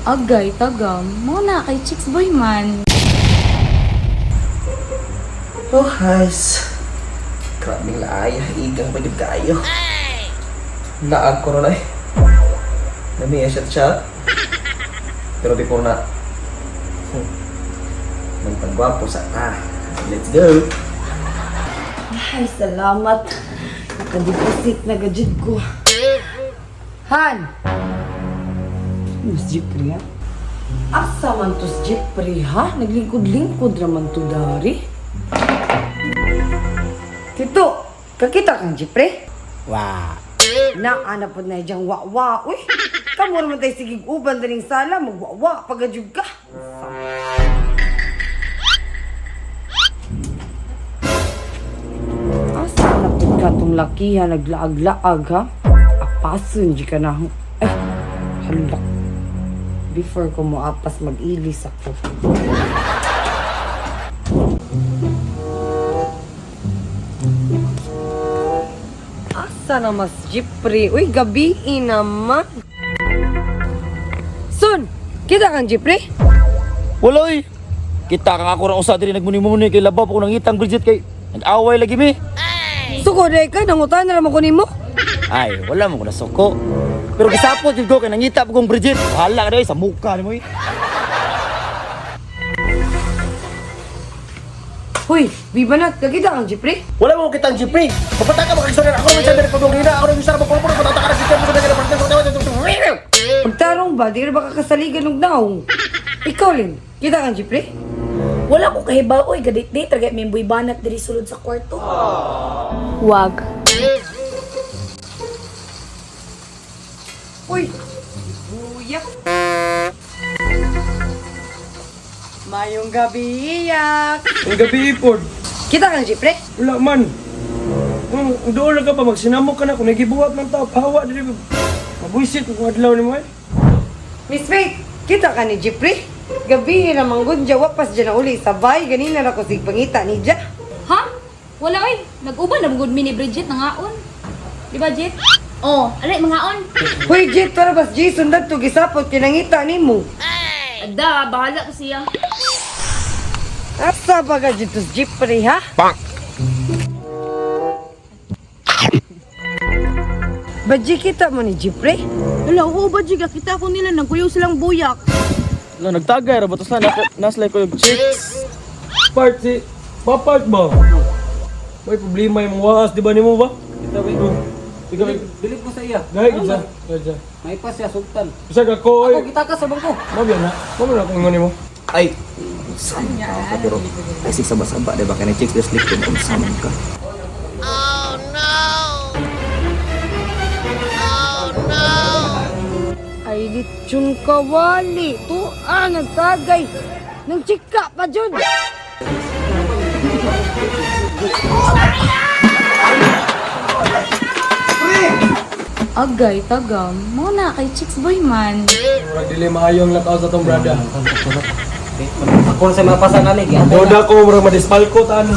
Agay, tagam. Muna kay Chicks Boy man. Oh, guys. Grabing laaya. Igang pagod kayo. Naag ko na eh. Nami shot. Pero before na. Magpagwapo sa ta. Let's go. Ay, salamat. Nakadeposit na gadget ko. Han! Mas Jipri, ha? Asa man tos Jipri, ha? Naglingkod-lingkod raman to dari. Tito, kakita kang Jipri? Wah, Naana po na diyang wa-wa. Uy, kamuro mo tayo sigig uban daling sala. Mag-wa-wa, pagadyog ka. Asa na po ka itong lakihan, naglaag-laag, ha? Apason, di ka na. Ay, halak. Before ko mo apas, mag-ilis ako. Asa na mas Jipri? Uy, gabi naman. Son, kita kang Jipri? wala eh. Kita ka ako rin usa diri nagmuni-muni kay labaw ko nang itang Bridget kay nag-away lagi mi. Suko, day ka, nangutan na naman ko nimo. Ay, wala mo ko nasuko. Pero gisapot jud ko kay nangita pa kong Bridget. Bahala ka dai sa mukha nimo eh. Huy, bibanat, kakita kang Jipri? Wala mo kitang Jipri. Kapata ka makistorya. Ako naman siya dari pagdungina. Ako naman siya magpapuro. Patata ka na si Kemo sa dagyan. Pagtarong ba, di rin ba kakasaligan ng naong? Ikaw, Lin, kita kang Jipri? Wala ko kahibaw, oy, gadit-date, tagay may buy banat diri sulod sa kwarto. Wag. Uy, buyak. Mayong gabi, iyak. Ang gabi ipod. Kita kang Jipri? Wala man. Doon na ka pa. Magsinamok ka na. Kung nagibuhat ng tao. Pahawa dili. Mabuisit kung adlaw ni mo eh. Miss Faith, kita ka ni Jipri? Gabi naman gudya, wapas dyan na uli sa bay. Ganina na ko sig pangita ni Dja. Ha? Wala oy. Nag-uban na good mini Bridget nangaon. Di ba, Jet? Oh, alay mangaon. Hoy, Jet, para bas Jason dito gisapot kinangita ni mo. Ada, bahala ko siya. Asa ba ka dito sa Jipri, ha? Badji kita mo ni Jipri? Wala, oo ba, Jiga? Kita ko nila, nagkuyaw silang buyak. Wala nagtagay ra batos na naslay ko yung chicks. Part si... Papart ba? May problema yung waas. Di ba ni mo ba? Kita ba ito? Ikaw Bilit mo sa iya. Gahit isa. Gahit May pas siya, sultan. Isa ka ko Ako, eh. kita ka sa bangko. Mabyan na. Mabyan na kung ingon ni mo. Ay, saan ka pero ay si sabas-saba diba kay chicks des sleep kung saan ka. Ay, litsyon kawali. Tuan, nagtagay. Nang chika pa dyan. Agay, tagam. Muna kay Chicks Boy man. Murag dili maayong lakaw sa tong brada. Ako na sa mga pasan nalig. Doda ko murag madispalko taan.